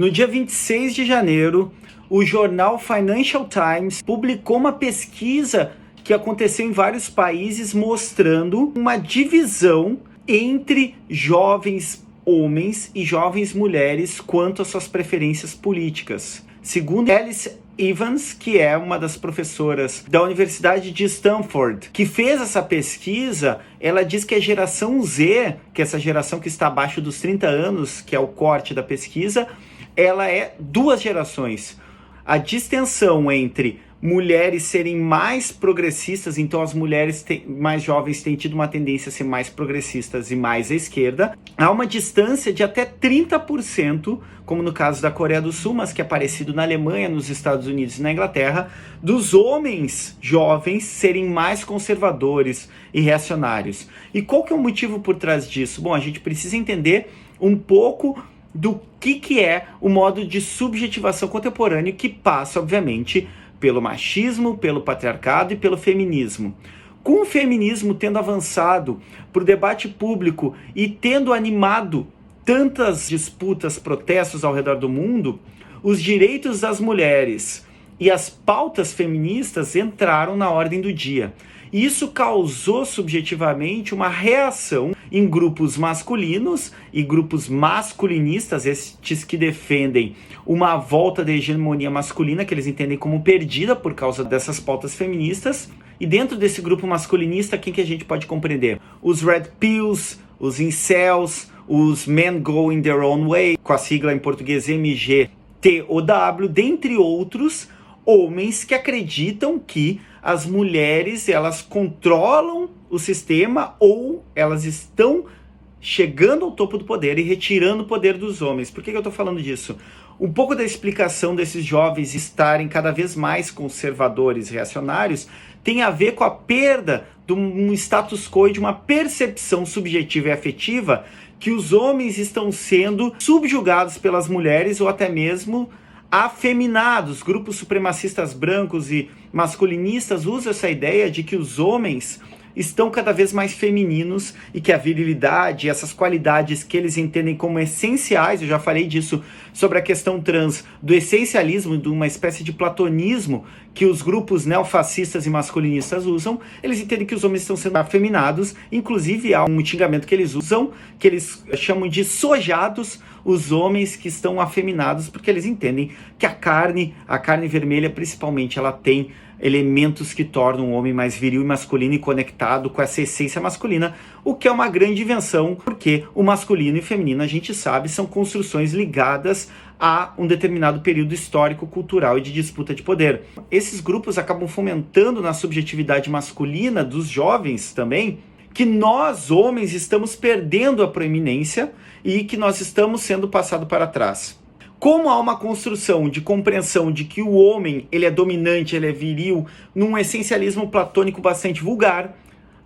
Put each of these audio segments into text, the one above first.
No dia 26 de janeiro, o jornal Financial Times publicou uma pesquisa que aconteceu em vários países mostrando uma divisão entre jovens homens e jovens mulheres quanto às suas preferências políticas. Segundo Alice Evans, que é uma das professoras da Universidade de Stanford, que fez essa pesquisa, ela diz que a geração Z, que é essa geração que está abaixo dos 30 anos, que é o corte da pesquisa, ela é duas gerações. A distensão entre mulheres serem mais progressistas, então as mulheres mais jovens têm tido uma tendência a ser mais progressistas e mais à esquerda. Há uma distância de até 30%, como no caso da Coreia do Sul, mas que é parecido na Alemanha, nos Estados Unidos e na Inglaterra, dos homens jovens serem mais conservadores e reacionários. E qual que é o motivo por trás disso? Bom, a gente precisa entender um pouco do que é o modo de subjetivação contemporâneo que passa, obviamente, pelo machismo, pelo patriarcado e pelo feminismo. Com o feminismo tendo avançado para o debate público e tendo animado tantas disputas, protestos ao redor do mundo, os direitos das mulheres e as pautas feministas entraram na ordem do dia. E isso causou subjetivamente uma reação em grupos masculinos e grupos masculinistas, estes que defendem uma volta da hegemonia masculina, que eles entendem como perdida por causa dessas pautas feministas. E dentro desse grupo masculinista, quem que a gente pode compreender? Os Red Pills, os Incels, os Men Going Their Own Way, com a sigla em português MGTOW, dentre outros homens que acreditam que as mulheres elas controlam o sistema ou elas estão chegando ao topo do poder e retirando o poder dos homens. Por que eu estou falando disso? Um pouco da explicação desses jovens estarem cada vez mais conservadores e reacionários tem a ver com a perda de um status quo e de uma percepção subjetiva e afetiva que os homens estão sendo subjugados pelas mulheres ou até mesmo afeminados. Grupos supremacistas brancos e masculinistas usam essa ideia de que os homens estão cada vez mais femininos e que a virilidade, essas qualidades que eles entendem como essenciais, eu já falei disso sobre a questão trans, do essencialismo, de uma espécie de platonismo que os grupos neofascistas e masculinistas usam, eles entendem que os homens estão sendo afeminados, inclusive há um xingamento que eles usam, que eles chamam de sojados, os homens que estão afeminados, porque eles entendem que a carne vermelha principalmente, ela tem elementos que tornam o homem mais viril e masculino e conectado com essa essência masculina, o que é uma grande invenção, porque o masculino e o feminino, a gente sabe, são construções ligadas a um determinado período histórico, cultural e de disputa de poder. Esses grupos acabam fomentando na subjetividade masculina dos jovens também, que nós, homens, estamos perdendo a proeminência e que nós estamos sendo passados para trás. Como há uma construção de compreensão de que o homem ele é dominante, ele é viril, num essencialismo platônico bastante vulgar,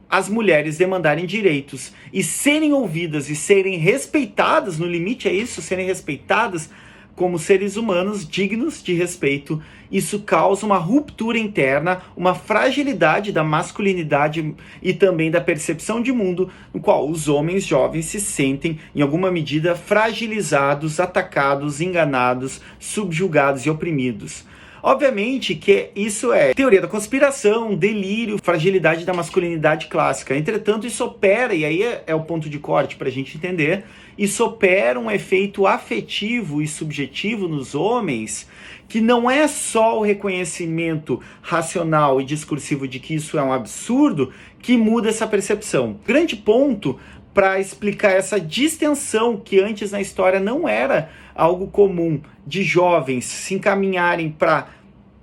as mulheres demandarem direitos e serem ouvidas e serem respeitadas, no limite é isso, serem respeitadas como seres humanos dignos de respeito, isso causa uma ruptura interna, uma fragilidade da masculinidade e também da percepção de mundo, no qual os homens jovens se sentem, em alguma medida, fragilizados, atacados, enganados, subjugados e oprimidos. Obviamente que isso é teoria da conspiração, delírio, fragilidade da masculinidade clássica. Entretanto, isso opera, e aí é o ponto de corte para a gente entender, isso opera um efeito afetivo e subjetivo nos homens, que não é só o reconhecimento racional e discursivo de que isso é um absurdo, que muda essa percepção. Grande ponto para explicar essa distensão que antes na história não era algo comum, de jovens se encaminharem para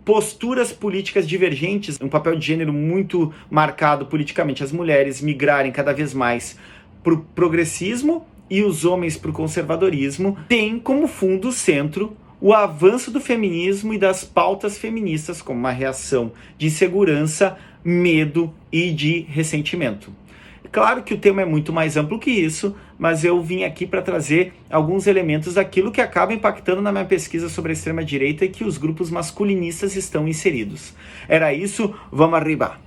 posturas políticas divergentes, um papel de gênero muito marcado politicamente, as mulheres migrarem cada vez mais para o progressismo e os homens para o conservadorismo, tem como fundo centro o avanço do feminismo e das pautas feministas como uma reação de insegurança, medo e de ressentimento. Claro que o tema é muito mais amplo que isso, mas eu vim aqui para trazer alguns elementos daquilo que acaba impactando na minha pesquisa sobre a extrema-direita e que os grupos masculinistas estão inseridos. Era isso, vamos arriba!